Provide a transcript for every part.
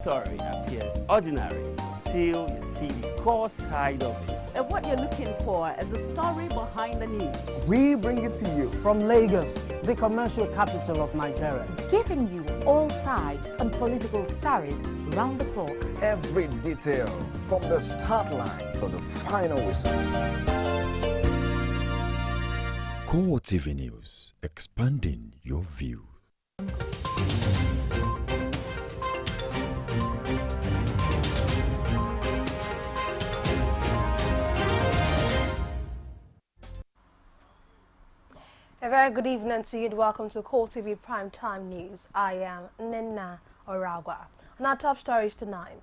Story appears ordinary till you see the core side of it. And what you're looking for is the story behind the news. We bring it to you from Lagos, the commercial capital of Nigeria. Giving you all sides and political stories round the clock. Every detail from the start line to the final whistle. CoreTV News, expanding your view. A very good evening to you and welcome to CoreTV Primetime News. I am Nina Oragwa. On our top stories tonight.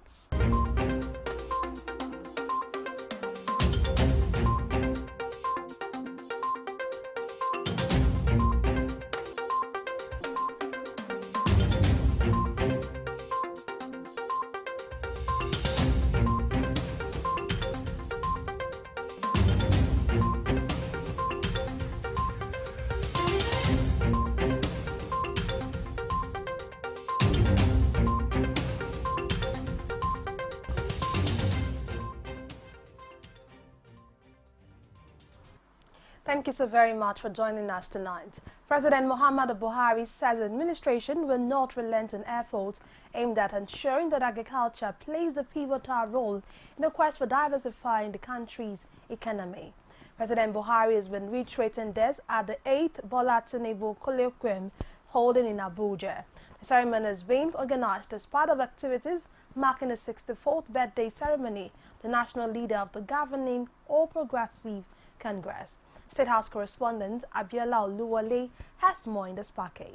Thank you so very much for joining us tonight. President Muhammadu Buhari says the administration will not relent in efforts aimed at ensuring that agriculture plays a pivotal role in the quest for diversifying the country's economy. President Buhari has been reiterating this at the 8th Bola Tinubu Colloquium holding in Abuja. The ceremony is being organized as part of activities marking the 64th birthday ceremony of the national leader of the governing All Progressive Congress. State House correspondent Abiola Oluwole has more in this package.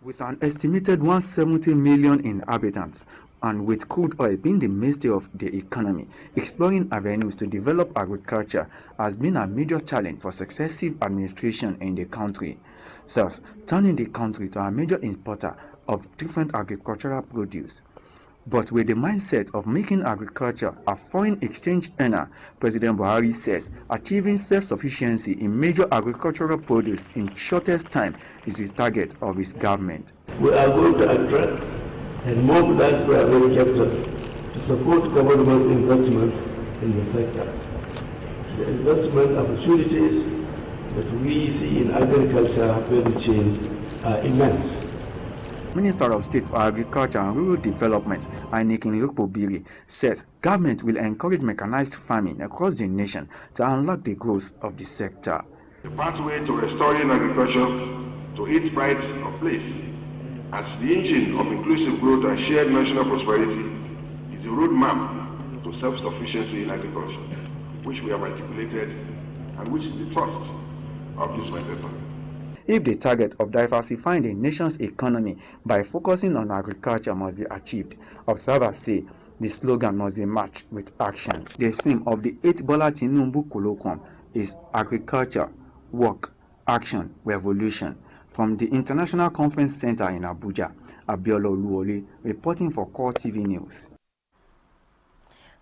With an estimated 170 million inhabitants and with crude oil being the mainstay of the economy, exploring avenues to develop agriculture has been a major challenge for successive administration in the country, thus turning the country to a major importer of different agricultural produce. But with the mindset of making agriculture a foreign exchange earner, President Buhari says achieving self-sufficiency in major agricultural produce in shortest time is his target of his government. We are going to attract and mobilize private capital to support government investments in the sector. The investment opportunities that we see in agriculture value chain are immense. Minister of State for Agriculture and Rural Development, Ainikin Lukpobiri, says government will encourage mechanized farming across the nation to unlock the growth of the sector. The pathway to restoring agriculture to its pride of place as the engine of inclusive growth and shared national prosperity is a roadmap to self-sufficiency in agriculture, which we have articulated and which is the thrust of this method. If the target of diversifying the nation's economy by focusing on agriculture must be achieved, observers say the slogan must be matched with action. The theme of the 8th Bola Tinubu Colloquium is Agriculture, Work, Action, Revolution. From the International Conference Center in Abuja, Abiola Oluwole reporting for CoreTV News.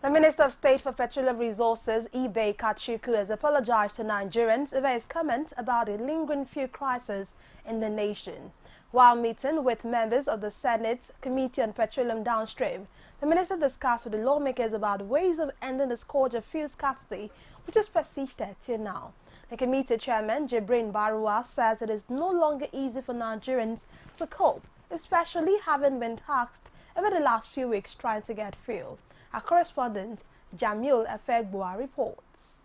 The Minister of State for Petroleum Resources, Ibe Kachuku, has apologized to Nigerians over his comments about a lingering fuel crisis in the nation. While meeting with members of the Senate's Committee on Petroleum Downstream, the minister discussed with the lawmakers about ways of ending the scourge of fuel scarcity, which has persisted till now. The committee chairman, Jibrin Barua, says it is no longer easy for Nigerians to cope, especially having been taxed over the last few weeks trying to get fuel. Our correspondent, Jamil Efegbua, reports.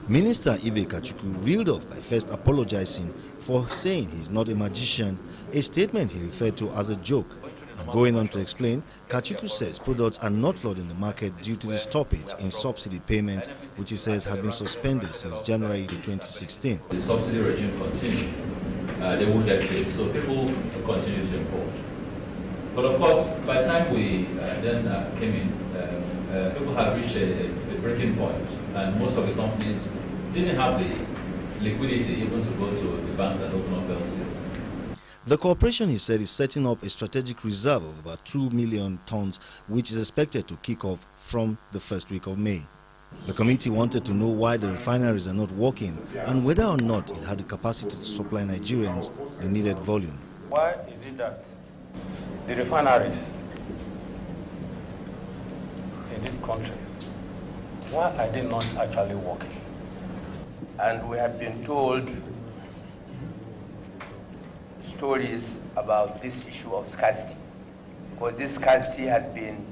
Minister Ibe Kachuku reeled off by first apologizing for saying he's not a magician, a statement he referred to as a joke. And going on to explain, Kachuku says products are not flooding the market due to the stoppage in subsidy payments, which he says has been suspended since January 2016. The subsidy regime continued. They won't get paid, so people continue to import. But of course, by the time we then came in, people had reached a breaking point, and most of the companies didn't have the liquidity even to go to the banks and open up LCs. The corporation, he said, is setting up a strategic reserve of about 2 million tons, which is expected to kick off from the first week of May. The committee wanted to know why the refineries are not working and whether or not it had the capacity to supply Nigerians the needed volume. Why is it that the refineries in this country, why are they not actually working? And we have been told stories about this issue of scarcity, because this scarcity has been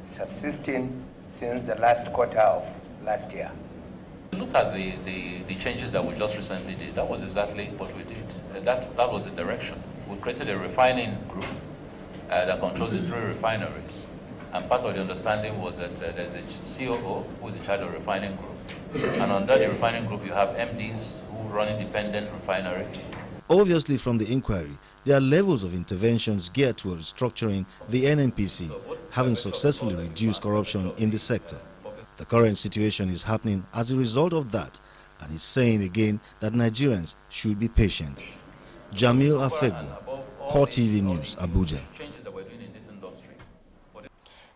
subsisting since the last quarter of last year. Look at the changes that we just recently did. That was exactly what we did. That was the direction. We created a refining group that controls the 3 refineries. And part of the understanding was that there's a COO who is in charge of refining group. And under the refining group, you have MDs who run independent refineries. Obviously, from the inquiry, there are levels of interventions geared towards structuring the NNPC, having successfully reduced corruption in the sector. The current situation is happening as a result of that, and is saying again that Nigerians should be patient. Jamil Afegbu, CoreTV News, Abuja.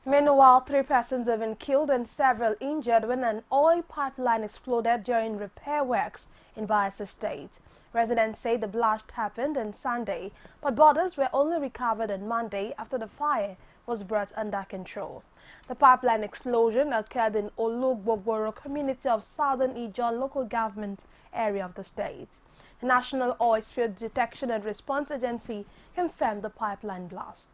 Meanwhile, 3 persons have been killed and several injured when an oil pipeline exploded during repair works in Bayelsa State. Residents say the blast happened on Sunday, but bodies were only recovered on Monday after the fire was brought under control. The pipeline explosion occurred in Olugbogboro community of Southern Ijaw local government area of the state. The National Oil Spill Detection and Response Agency confirmed the pipeline blast.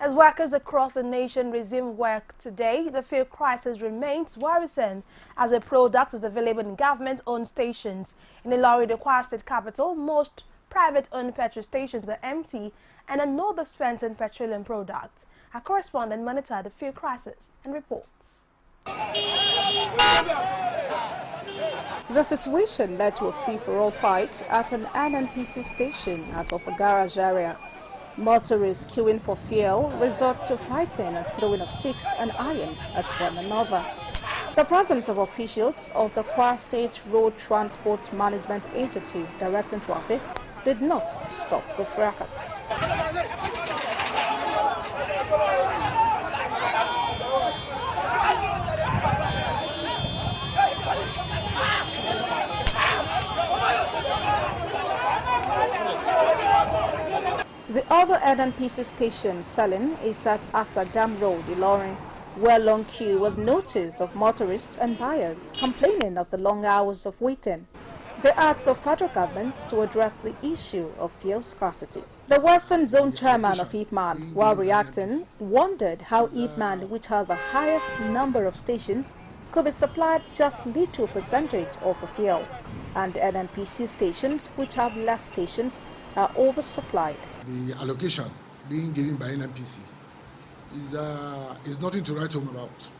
As workers across the nation resume work today, the fuel crisis remains worrisome as a product is available in government-owned stations. In Ilori, the Kwara State capital, most private-owned petrol stations are empty and are no dispensing petroleum products. Our correspondent monitored the fuel crisis and reports. The situation led to a free-for-all fight at an NNPC station at a garage area. Motorists queuing for fuel resort to fighting and throwing of sticks and irons at one another. The presence of officials of the Kwara State Road Transport Management Agency directing traffic did not stop the fracas. The other NNPC station selling is at Asadam Road, Ilorin, where long queue was noticed of motorists and buyers complaining of the long hours of waiting. They asked the federal government to address the issue of fuel scarcity. The Western Zone chairman of IPMAN, while reacting, wondered how IPMAN, which has the highest number of stations, could be supplied just little percentage of the fuel, and NNPC stations, which have less stations, are oversupplied. The allocation being given by NNPC is nothing to write home about,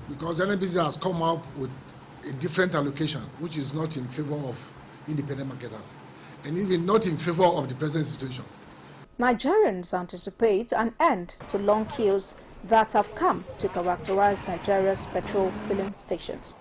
because NNPC has come up with a different allocation which is not in favor of independent marketers and even not in favor of the present situation. Nigerians anticipate an end to long queues that have come to characterize Nigeria's petrol filling stations.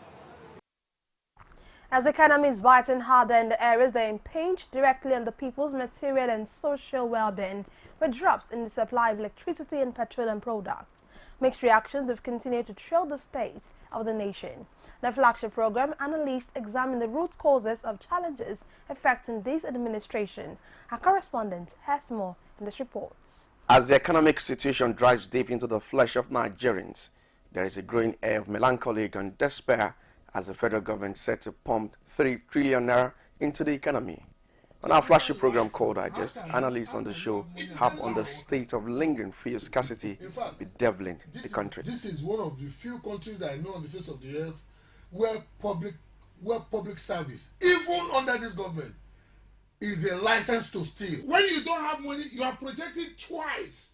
As the economy is biting harder in the areas that impinge directly on the people's material and social well-being, with drops in the supply of electricity and petroleum products, mixed reactions have continued to trail the state of the nation. The flagship program, analysts examine the root causes of challenges affecting this administration. Our correspondent has more in this report. As the economic situation drives deep into the flesh of Nigerians, there is a growing air of melancholy and despair as the federal government set to pump 3 trillion naira into the economy. On our flagship program called Digest, analysts on the show harp on the state of lingering fuel scarcity bedeviling the country. This is one of the few countries that I know on the face of the earth where public service, even under this government, is a license to steal. When you don't have money, you are projecting twice.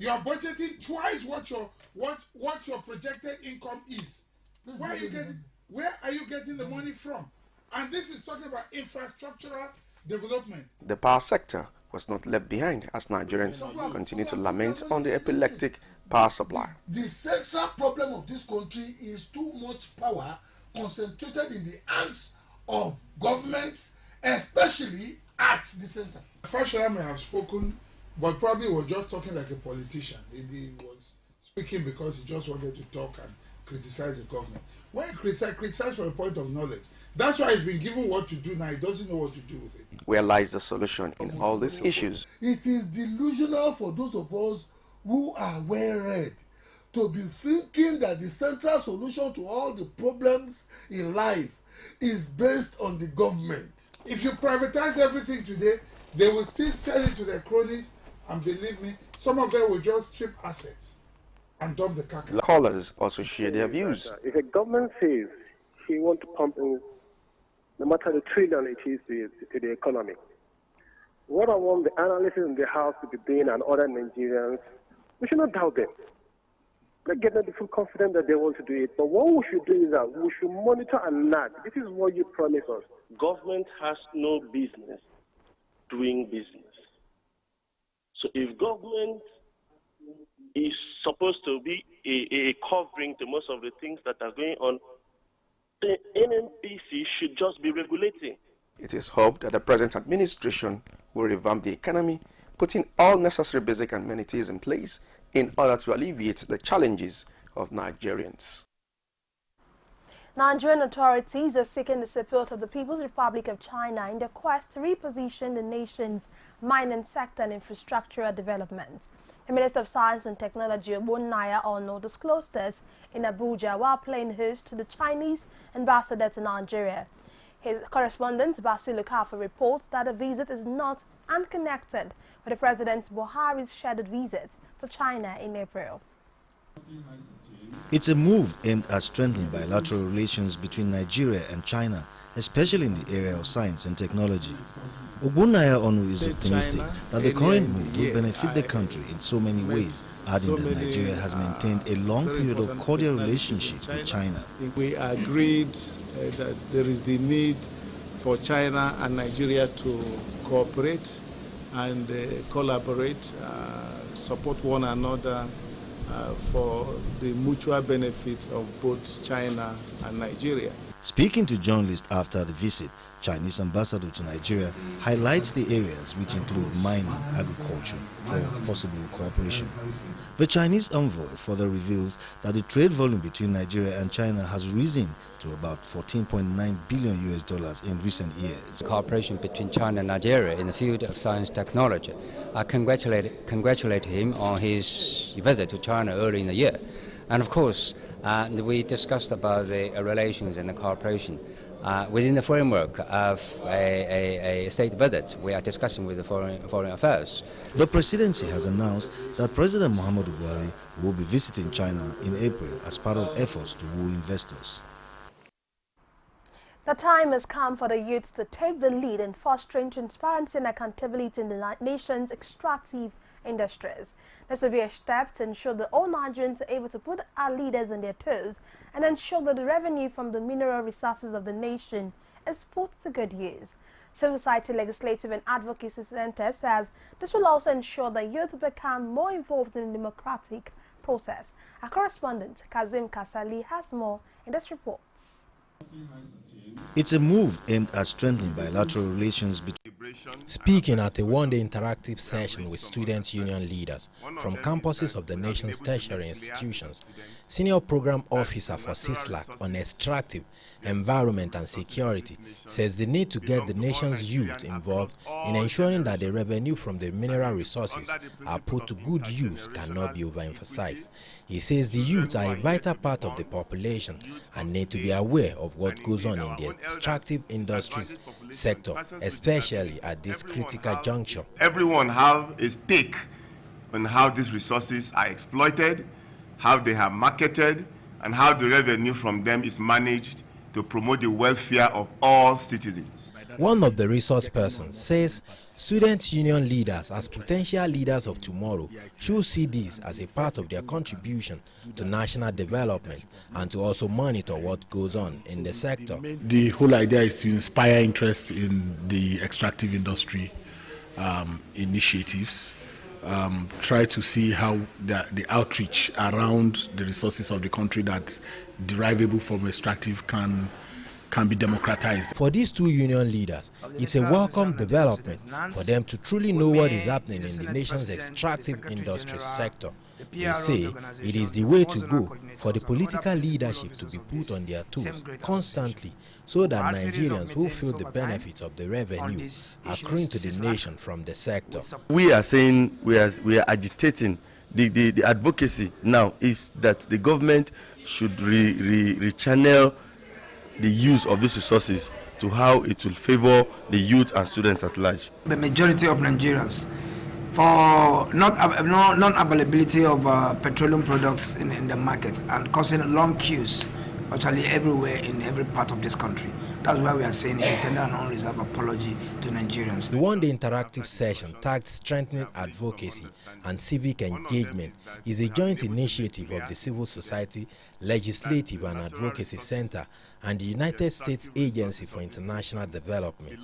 You are budgeting twice what your projected income is. Where are you getting the money from? And this is talking about infrastructural development. The power sector was not left behind as Nigerians continue to lament on the epileptic power supply. The central problem of this country is too much power concentrated in the hands of governments, especially at the center. Fashola may have spoken, but probably was just talking like a politician. He was speaking because he just wanted to talk and criticize the government. When he criticize from a point of knowledge, that's why he's been given what to do now. He doesn't know what to do with it. Where lies the solution in all these issues? It is delusional for those of us who are well read to be thinking that the central solution to all the problems in life is based on the government. If you privatize everything today, they will still sell it to their cronies, and believe me, some of them will just strip assets and dump the caca. Callers also share their views. If a government says he wants to pump in no matter the trillion it is to the economy, what I want the analysts in the House to be doing and other Nigerians, we should not doubt them. Let's get them to feel confident that they want to do it. But what we should do is that we should monitor and nudge. This is what you promise us. Government has no business doing business. So if government is supposed to be a covering to most of the things that are going on, the NNPC should just be regulating. It is hoped that the present administration will revamp the economy, putting all necessary basic amenities in place in order to alleviate the challenges of Nigerians. Nigerian authorities are seeking the support of the People's Republic of China in their quest to reposition the nation's mining sector and infrastructural development. The Minister of Science and Technology, Ogbonnaya Ono, disclosed this in Abuja while playing host to the Chinese ambassador to Nigeria. His correspondent, Basil Lukafa, reports that the visit is not unconnected with the President Buhari's scheduled visit to China in April. It's a move aimed at strengthening bilateral relations between Nigeria and China, especially in the area of science and technology. Ogbonnaya Onu is optimistic that the current move will benefit the country in so many ways, adding that Nigeria has maintained a long period of cordial relationship with China. We agreed that there is the need for China and Nigeria to cooperate and collaborate, support one another for the mutual benefit of both China and Nigeria. Speaking to journalists after the visit, Chinese ambassador to Nigeria highlights the areas which include mining, agriculture for possible cooperation. The Chinese envoy further reveals that the trade volume between Nigeria and China has risen to about $14.9 billion in recent years. Cooperation between China and Nigeria in the field of science technology. I congratulate him on his visit to China early in the year. And of course, we discussed about the relations and the cooperation. Within the framework of a state visit, we are discussing with the foreign affairs. The presidency has announced that President Muhammadu Buhari will be visiting China in April as part of efforts to woo investors. The time has come for the youth to take the lead in fostering transparency and accountability in the nation's extractive industries. This will be a step to ensure that all Nigerians are able to put our leaders on their toes and ensure that the revenue from the mineral resources of the nation is put to good use. Civil Society Legislative and Advocacy Center says this will also ensure that youth become more involved in the democratic process. Our correspondent, Kazim Kasali, has more in this report. It's a move aimed at strengthening bilateral relations between... Speaking at a one-day interactive session with student union leaders from campuses of the nation's tertiary institutions, Senior Program Officer for CISLAC on Extractive, Environment and Security says the need to get the nation's youth involved in ensuring that the revenue from the mineral resources are put to good use cannot be overemphasized. He says the youth are a vital part of the population and need to be aware of what goes on in the extractive industries sector, especially at this critical juncture. Everyone have a stake on how these resources are exploited, how they are marketed, and how the revenue from them is managed to promote the welfare of all citizens. One of the resource persons says student union leaders as potential leaders of tomorrow should see this as a part of their contribution to national development and to also monitor what goes on in the sector. The whole idea is to inspire interest in the extractive industry initiatives, try to see how the outreach around the resources of the country that's derivable from extractive can be democratized. For these two union leaders, it's a welcome development for them to truly know what is happening in the nation's extractive industry sector. They say it is the way to go for the political leadership to be put on their toes constantly so that Nigerians will feel the benefits of the revenue accruing to the nation from the sector. We are saying we are agitating the advocacy now is that the government should rechannel the use of these resources to how it will favor the youth and students at large. The majority of Nigerians, for non-availability of petroleum products in the market and causing long queues actually everywhere in every part of this country. That's why we are saying a tender and unreserved apology to Nigerians. The one-day interactive session tagged Strengthening Advocacy and Civic Engagement is a joint initiative of the Civil Society Legislative and Advocacy Center and the United States Agency for International Development.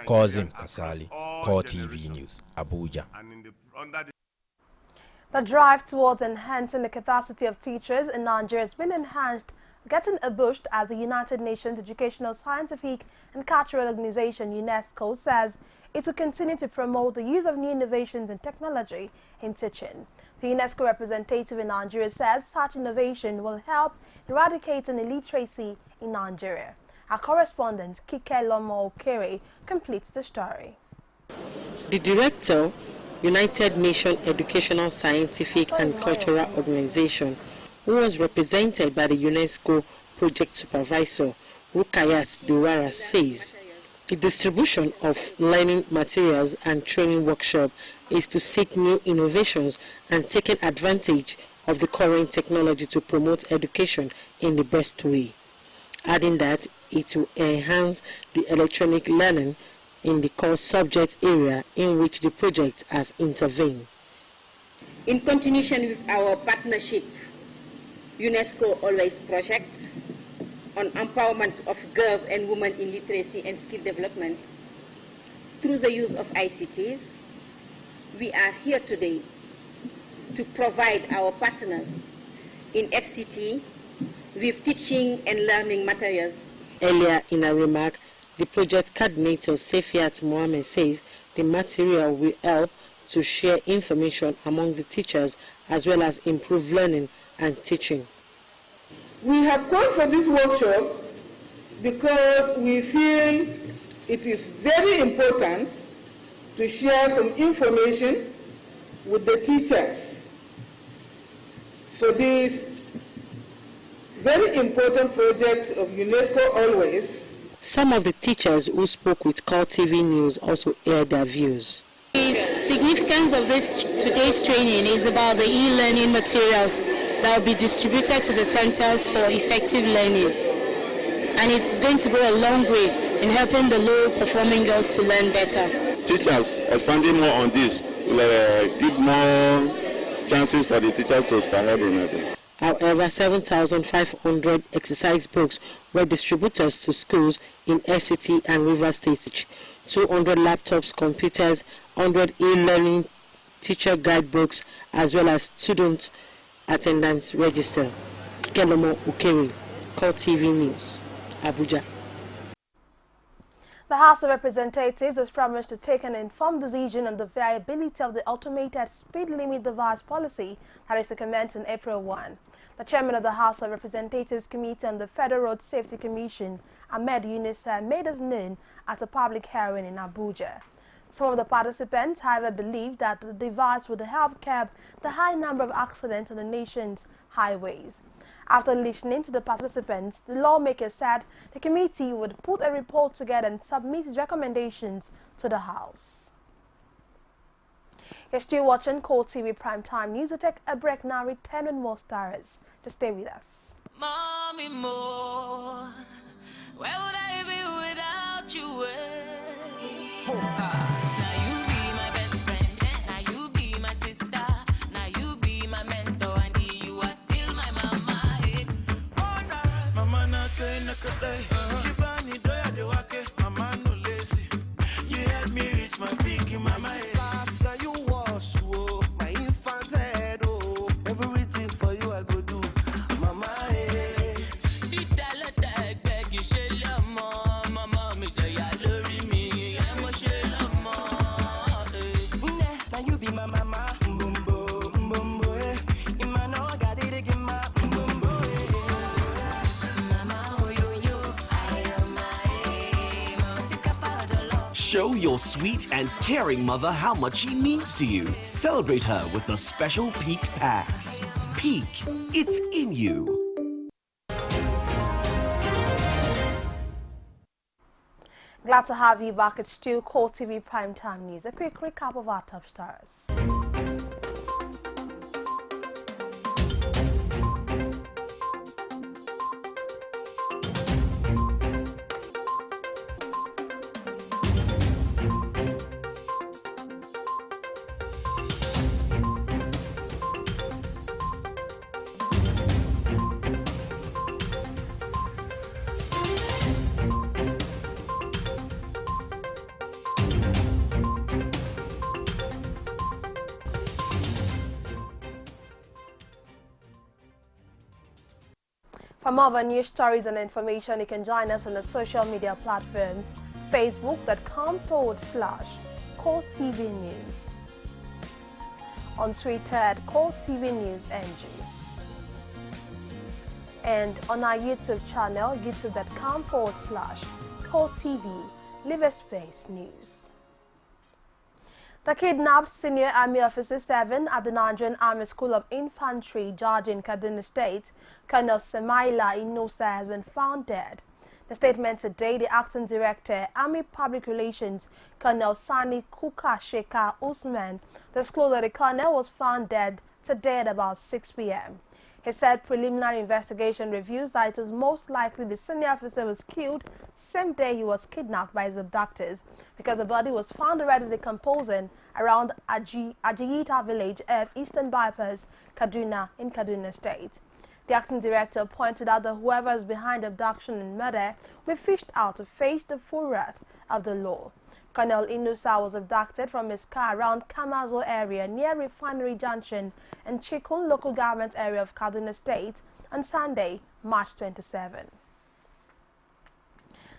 Kozim Kasali, CoreTV News, Abuja. The drive towards enhancing the capacity of teachers in Nigeria has been enhanced, getting a boost as the United Nations Educational, Scientific and Cultural Organization UNESCO says it will continue to promote the use of new innovations and technology in teaching. The UNESCO representative in Nigeria says such innovation will help eradicating illiteracy in Nigeria. Our correspondent Kike Lomo Okere completes the story. The director, United Nations Educational, Scientific and Cultural Organization, who was represented by the UNESCO project supervisor, Rukayat Duwara, says the distribution of learning materials and training workshop is to seek new innovations and taking advantage of the current technology to promote education in the best way, adding that it will enhance the electronic learning in the core subject area in which the project has intervened. In continuation with our partnership UNESCO Always project on empowerment of girls and women in literacy and skill development through the use of ICTs, we are here today to provide our partners in FCT with teaching and learning materials. Earlier in a remark, the project coordinator Sefiat Mohammed says the material will help to share information among the teachers as well as improve learning and teaching. We have called for this workshop because we feel it is very important to share some information with the teachers for this very important project of UNESCO Always. Some of the teachers who spoke with CoreTV News also aired their views. The significance of today's training is about the e-learning materials that will be distributed to the centers for effective learning. And it's going to go a long way in helping the low-performing girls to learn better. Teachers expanding more on this will give more chances for the teachers to spearhead in it. However, 7,500 exercise books were distributed to schools in FCT and River State. 200 laptops, computers, 100 e-learning teacher guidebooks, as well as student attendance register. Kelomo Ukeri, CoreTV News, Abuja. The House of Representatives has promised to take an informed decision on the viability of the automated speed limit device policy that is to commence on April 1. The chairman of the House of Representatives Committee on the Federal Road Safety Commission, Ahmed Yunus, made us known at a public hearing in Abuja. Some of the participants, however, believe that the device would help curb the high number of accidents on the nation's highways. After listening to the participants, the lawmaker said the committee would put a report together and submit its recommendations to the House. You're still watching CoreTV Primetime News. We'll take a break now, return with more stars. Just stay with us. Mommy, more. Where would I be without you? Now you be my best friend. Now you be my sister. Now you be my mentor. And you are still my mama. Mama na kibani doya de wake. Mama no lazy. You help me reach my peak, mama. Now you wash my infant head. Oh, everything for you I go do, mama. Mama, me Show your sweet and caring mother how much she means to you. Celebrate her with the special Peak Packs. Peak, it's in you. Glad to have you back. It's still CoreTV Primetime News. A quick recap of our top stars. For more of our news stories and information, you can join us on the social media platforms, facebook.com/CoreTV News, on Twitter at CoreTV News NG, and on our YouTube channel, youtube.com/CoreTV Live Space News. The kidnapped senior Army Officer 7 at the Nigerian Army School of Infantry, Georgia in Kaduna State, Colonel Semaila Inusa, has been found dead. The statement today, the acting director, Army Public Relations, Colonel Sani Kuka Sheka Usman, disclosed that the colonel was found dead today at about 6 p.m. He said preliminary investigation reveals that it was most likely the senior officer was killed same day he was kidnapped by his abductors, because the body was found already decomposing around Ajiyita village of Eastern Bypass, Kaduna in Kaduna State. The acting director pointed out that whoever is behind abduction and murder will be fished out to face the full wrath of the law. Colonel Inusa was abducted from his car around Kamazo area near Refinery Junction in Chikun local government area of Kaduna State on Sunday, March 27.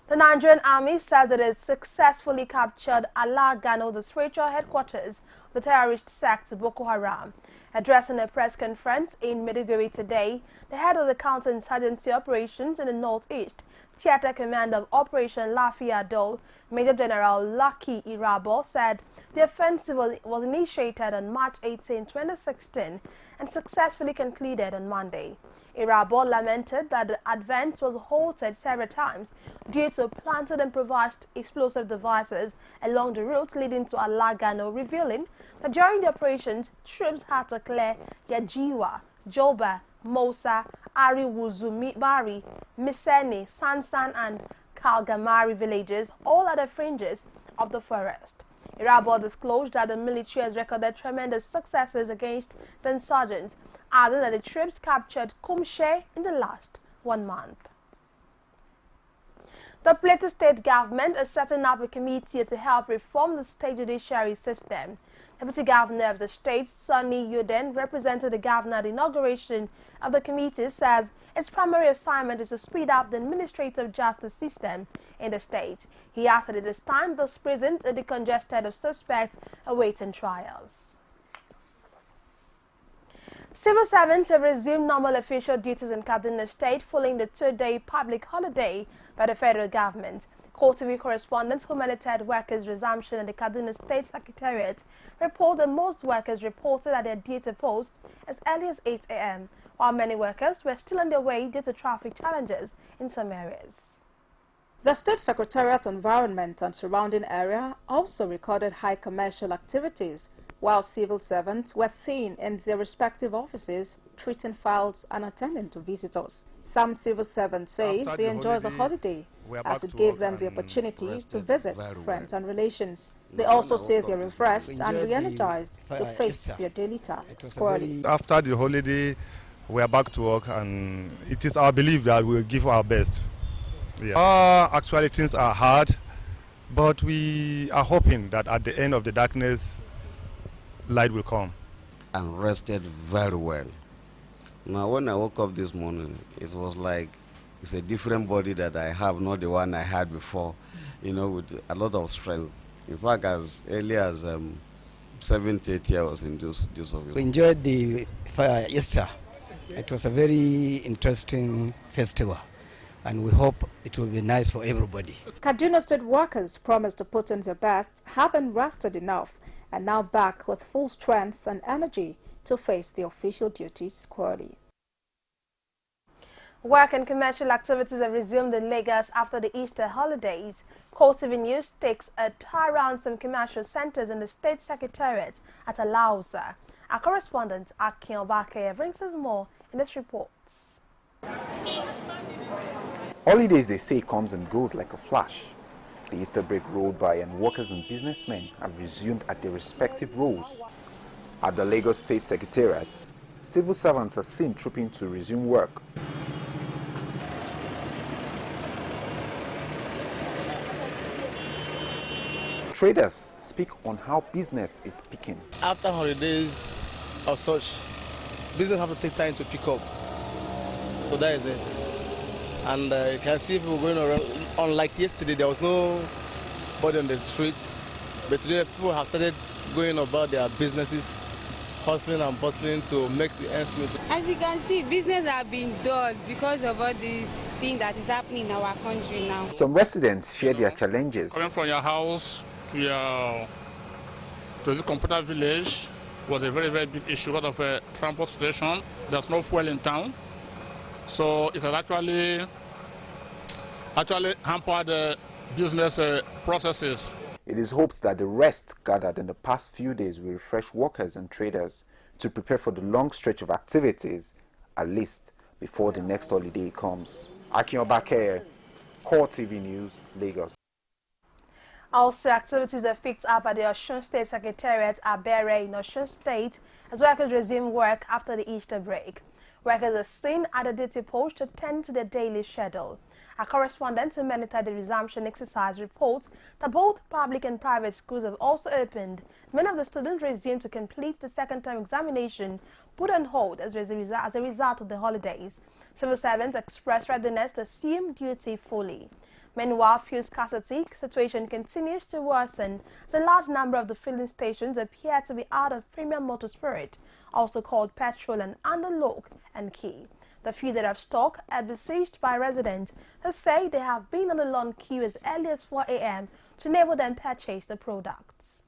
The Nigerian Army says it has successfully captured Alagano, the spiritual headquarters of the terrorist sect Boko Haram. Addressing a press conference in Maiduguri today, the head of the counterinsurgency operations in the northeast, Theater Commander of Operation Lafia Dole, Major General Lucky Irabo, said the offensive was initiated on March 18, 2016 and successfully concluded on Monday. Irabo lamented that the advance was halted several times due to planted improvised explosive devices along the route leading to Alagano, revealing that during the operations, troops had to clear Yajiwa, Joba, Mosa, Ariwuzumibari, Miseni, Sansan and Kalgamari villages, all at the fringes of the forest. Irabo disclosed that the military has recorded tremendous successes against the insurgents, adding that the troops captured Kumshe in the last 1 month. The Plateau State government is setting up a committee to help reform the state judiciary system. Deputy Governor of the state, Sonny Yuden, represented the governor at the inauguration of the committee, says its primary assignment is to speed up the administrative justice system in the state. He asked that it is time those prisons are decongested of suspects awaiting trials. Civil servants have resumed normal official duties in Kaduna State following the 2-day public holiday by the federal government. CoreTV correspondent Humanitarian Workers' resumption at the Kaduna State Secretariat report that most workers reported at their duty post as early as 8 a.m., while many workers were still on their way due to traffic challenges in some areas. The State Secretariat Environment and surrounding area also recorded high commercial activities, while civil servants were seen in their respective offices treating files and attending to visitors. Some civil servants say they enjoyed the holiday as it gave them the opportunity to visit friends and relations. They also say they're refreshed and re-energized to face their daily tasks squarely. After the holiday, we are back to work, and it is our belief that we'll give our best. Yeah. Actually, things are hard, but we are hoping that at the end of the darkness, light will come. And rested very well. Now, when I woke up this morning, it was like it's a different body that I have, not the one I had before, with a lot of strength. In fact, as early as 7 to 8 years in this office. We enjoyed the Easter. It was a very interesting festival and we hope it will be nice for everybody. Kaduna State workers promised to put in their best, haven't rested enough, and now back with full strength and energy to face the official duties squarely. Work and commercial activities have resumed in Lagos after the Easter holidays. CoreTV News takes a tour around some commercial centers in the State Secretariat at Alausa. Our correspondent, Akin Obake, brings us more in this report. Holidays, they say, comes and goes like a flash. The Easter break rolled by and workers and businessmen have resumed at their respective roles. At the Lagos State Secretariat, civil servants are seen trooping to resume work. Traders speak on how business is picking. After holidays or such, business have to take time to pick up. So that is it. And you can see people going around. Unlike yesterday, there was nobody on the streets. But today, people have started going about their businesses, hustling and bustling to make the ends meet. As you can see, business have been done because of all this thing that is happening in our country now. Some residents share their challenges. Coming from your house to this computer village was a very, very big issue because of a transportation. There's no fuel in town. So it has actually hampered the business processes. It is hoped that the rest gathered in the past few days will refresh workers and traders to prepare for the long stretch of activities, at least before the next holiday comes. Akin Obake, CoreTV News, Lagos. Also, activities that picked up at the Osun State Secretariat are Bere in Osun State as workers resume work after the Easter break. Workers are seen at the duty post to tend to their daily schedule. Our correspondent who monitored the resumption exercise reports that both public and private schools have also opened. Many of the students resumed to complete the second-term examination put on hold as a result of the holidays. Civil servants expressed readiness to assume duty fully. Meanwhile, fuel scarcity situation continues to worsen as a large number of the filling stations appear to be out of premium motor spirit, also called petrol, and under lock and key. The few that have stock are besieged by residents who say they have been on the long queue as early as 4 a.m. to enable them purchase the products.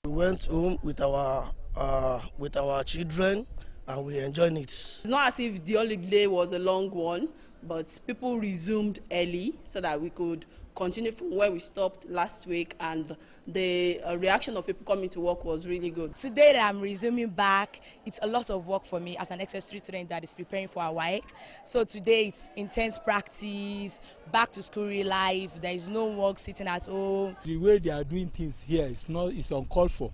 We went home with our children, and we enjoyed it. It's not as if the holiday was a long one, but people resumed early so that we could continue from where we stopped last week, and the reaction of people coming to work was really good. Today that I'm resuming back, it's a lot of work for me as an SS3 student that is preparing for our WAEC. So today it's intense practice, back to school real life, there is no work sitting at home. The way they are doing things here it's uncalled for.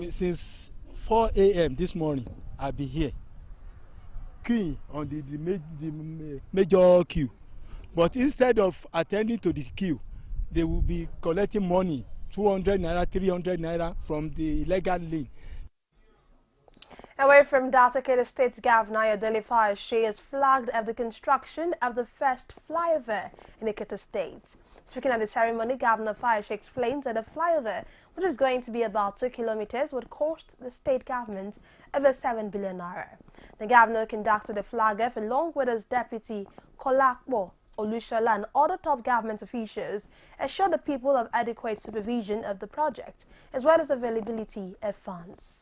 Since 4 a.m. this morning, I've been here, queuing on the major queue. But instead of attending to the queue, they will be collecting money, 200 naira, 300 naira from the illegal lane. Away from Datake, the state's governor, Ayodele Fayose, has flagged of the construction of the first flyover in Ekiti State. Speaking at the ceremony, Governor Fayose explains that the flyover, which is going to be about 2 kilometers, would cost the state government over 7 billion naira. The governor conducted the flag-off along with his deputy, Kolakbo Olushola, and other top government officials, assured the people of adequate supervision of the project, as well as availability of funds.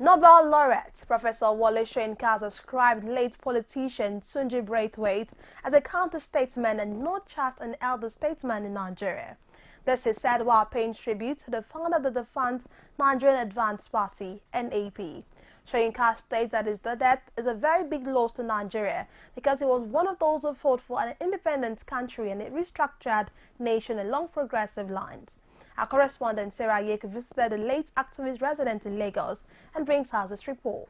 Nobel laureate Professor Wole Soyinka has ascribed late politician Tunji Braithwaite as a counter-statesman and not just an elder statesman in Nigeria. This is said while paying tribute to the founder of the defunct Nigerian Advanced Party, NAP. Soyinka states that his death is a very big loss to Nigeria because he was one of those who fought for an independent country and a restructured nation along progressive lines. Our correspondent Sarah Yek visited the late activist resident in Lagos and brings us this report.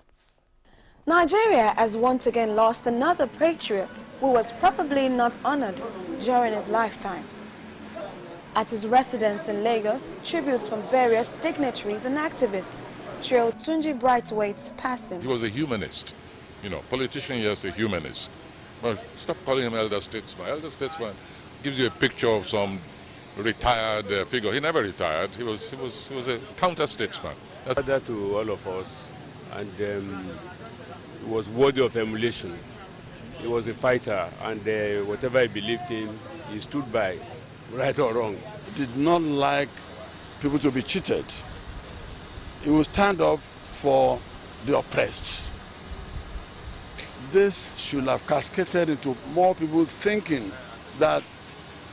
Nigeria has once again lost another patriot who was probably not honored during his lifetime. At his residence in Lagos, tributes from various dignitaries and activists trailed Tunji Braithwaite's passing. He was a humanist. Politician, yes, a humanist. But stop calling him elder statesman. Elder statesman gives you a picture of some retired figure. He never retired. He was a counter-statesman. That to all of us, and it was worthy of emulation. He was a fighter, and whatever he believed in, he stood by, right or wrong. He did not like people to be cheated. He would stand up for the oppressed. This should have cascaded into more people thinking that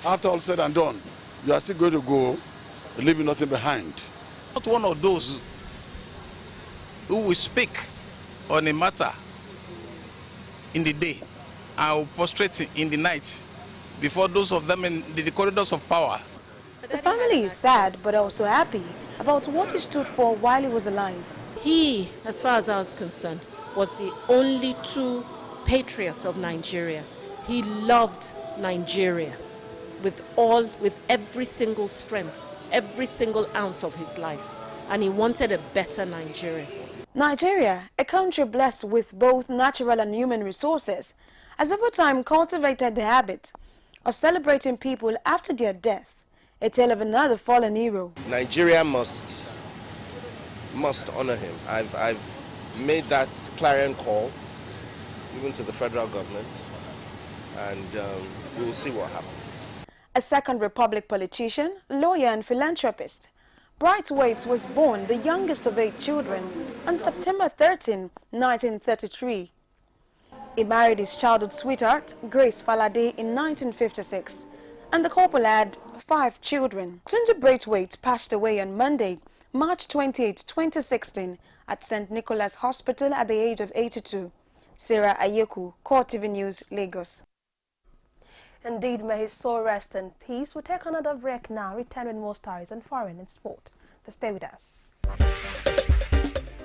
after all said and done, you are still going to go, leaving nothing behind. Not one of those who will speak on a matter in the day and will prostrate in the night before those of them in the corridors of power. The family is sad but also happy about what he stood for while he was alive. He, as far as I was concerned, was the only true patriot of Nigeria. He loved Nigeria with every single strength, every single ounce of his life, and he wanted a better Nigeria. Nigeria, a country blessed with both natural and human resources, has over time cultivated the habit of celebrating people after their death, a tale of another fallen hero. Nigeria must honor him. I've made that clarion call even to the federal government, and we will see what happens. A Second Republic politician, lawyer and philanthropist, Bright Waite was born the youngest of 8 children on September 13, 1933. He married his childhood sweetheart, Grace Falade, in 1956, and the couple had 5 children. Tunji Braithwaite passed away on Monday, March 28, 2016, at St. Nicholas Hospital at the age of 82. Sarah Ayeku, CoreTV News, Lagos. Indeed, may his soul rest in peace. We'll take another break now, return with more stories on foreign and sport. So stay with us.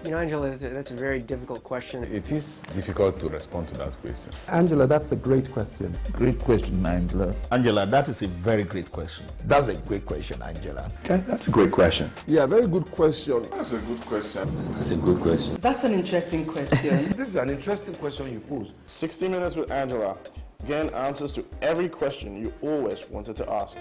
You know, Angela, that's a very difficult question. It is difficult to respond to that question. Angela, that's a great question. Great question, Angela. Angela, that is a very great question. That's a great question, Angela. Okay, that's a great question. Yeah, very good question. That's a good question. That's a good question. That's an interesting question. This is an interesting question you pose. 60 Minutes with Angela. Again, answers to every question you always wanted to ask.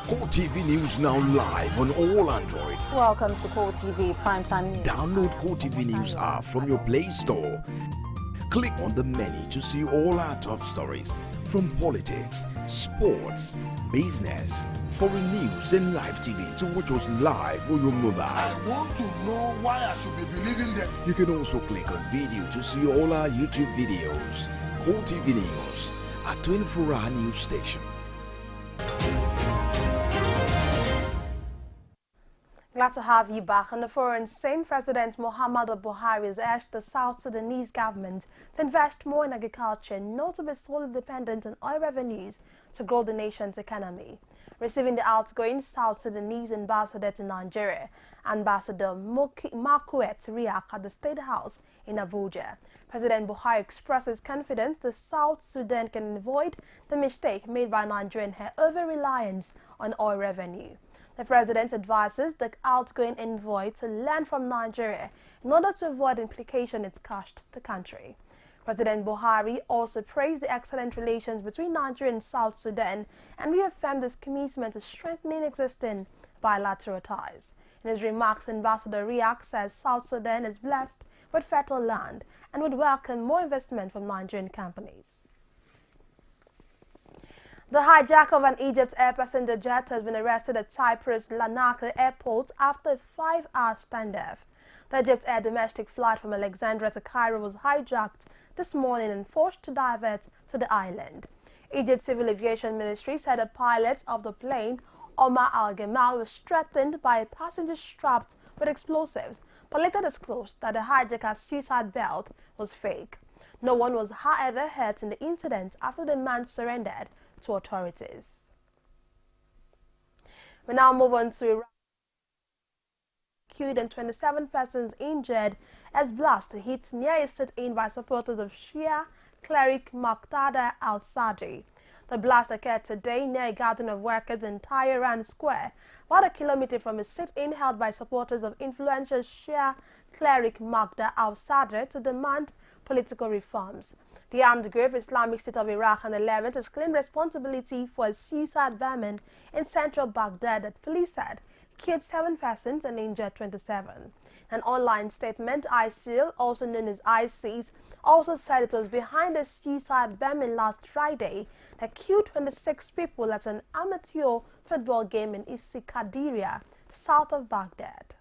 CoreTV News now live on all Androids. Welcome to CoreTV Primetime News. Download CoreTV News app from your Play Store. Click on the menu to see all our top stories from politics, sports, business, foreign news and live TV to watch us live on your mobile. I want to know why I should be believing them. You can also click on video to see all our YouTube videos. CoreTV News, a 24-hour news station. Glad to have you back. On the foreign scene, President Muhammadu Buhari has urged the South Sudanese government to invest more in agriculture, not to be solely dependent on oil revenues to grow the nation's economy. Receiving the outgoing South Sudanese ambassador to Nigeria, Ambassador Marquette Riak at the State House in Abuja, President Buhari expresses confidence that South Sudan can avoid the mistake made by Nigeria in her over-reliance on oil revenue. The president advises the outgoing envoy to learn from Nigeria in order to avoid implications it cost the country. President Buhari also praised the excellent relations between Nigeria and South Sudan and reaffirmed his commitment to strengthening existing bilateral ties. In his remarks, Ambassador Riak says South Sudan is blessed with fertile land and would welcome more investment from Nigerian companies. The hijacker of an Egypt Air passenger jet has been arrested at Cyprus Larnaca Airport after a 5-hour standoff. The Egypt Air domestic flight from Alexandria to Cairo was hijacked this morning and forced to divert to the island. Egypt's Civil Aviation Ministry said a pilot of the plane, Omar Al-Gamal, was threatened by a passenger strapped with explosives, but later disclosed that the hijacker's suicide belt was fake. No one was, however, hurt in the incident after the man surrendered to authorities. We now move on to Iraq. Killed and 27 persons injured as blast hit near a sit-in by supporters of Shia cleric Muqtada al-Sadri. The blast occurred today near a garden of workers in Tehran Square, about a kilometer from a sit-in held by supporters of influential Shia cleric Muqtada al-Sadri to demand political reforms. The armed group Islamic State of Iraq and the Levant has claimed responsibility for a suicide bombing in central Baghdad that police said killed 7 persons and injured 27. An online statement, ISIL, also known as ISIS, also said it was behind a suicide bombing last Friday that killed 26 people at an amateur football game in Isikadiria, south of Baghdad.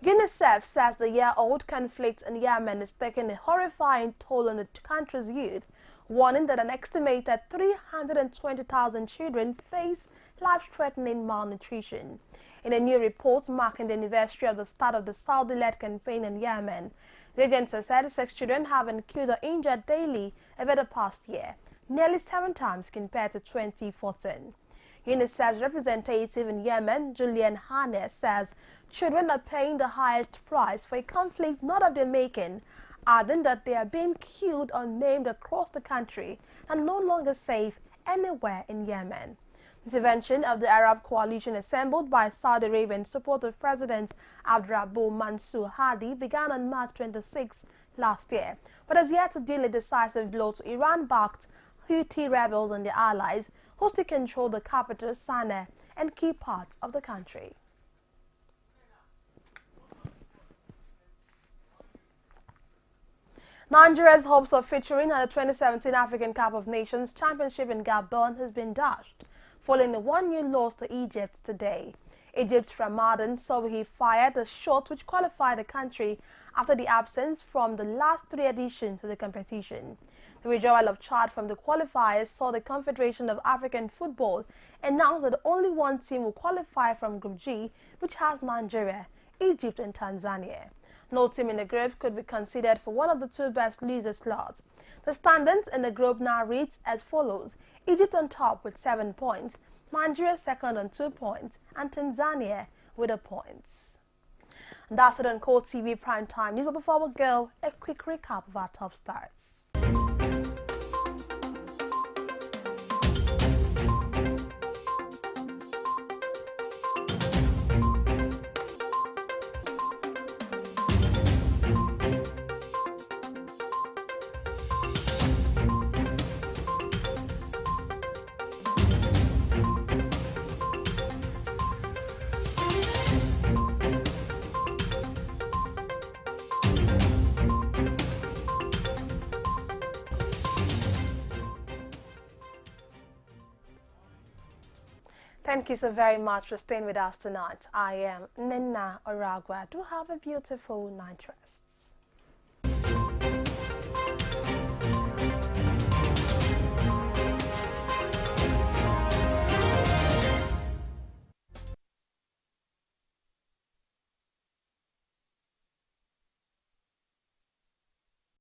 UNICEF says the year-old conflict in Yemen is taking a horrifying toll on the country's youth, warning that an estimated 320,000 children face life-threatening malnutrition. In a new report marking the anniversary of the start of the Saudi-led campaign in Yemen, the agency said 6 children have been killed or injured daily over the past year, nearly 7 times compared to 2014. UNICEF's representative in Yemen, Julian Hannes, says children are paying the highest price for a conflict not of their making, adding that they are being killed or maimed across the country and no longer safe anywhere in Yemen. Intervention of the Arab coalition assembled by Saudi Arabia in support of President Abdurrabbu Mansur Hadi began on March 26 last year, but has yet to deal a decisive blow to Iran-backed Houthi rebels and their allies who still control the capital Sana'a and key parts of the country. Nigeria's hopes of featuring at the 2017 African Cup of Nations Championship in Gabon has been dashed, following a 1-0 loss to Egypt today. Egypt's Ramadan Sobhi fired a shot which qualified the country after the absence from the last 3 editions of the competition. The withdrawal of Chad from the qualifiers saw the Confederation of African Football announce that only one team will qualify from Group G, which has Nigeria, Egypt and Tanzania. No team in the group could be considered for one of the 2 best loser slots. The standings in the group now reads as follows: Egypt on top with 7 points, Nigeria second on 2 points, and Tanzania with 1 point. That's it on CoreTV Primetime News. But before we go, a quick recap of our top stars. Thank you so very much for staying with us tonight. I am Nina Oragwa. Do have a beautiful night rest.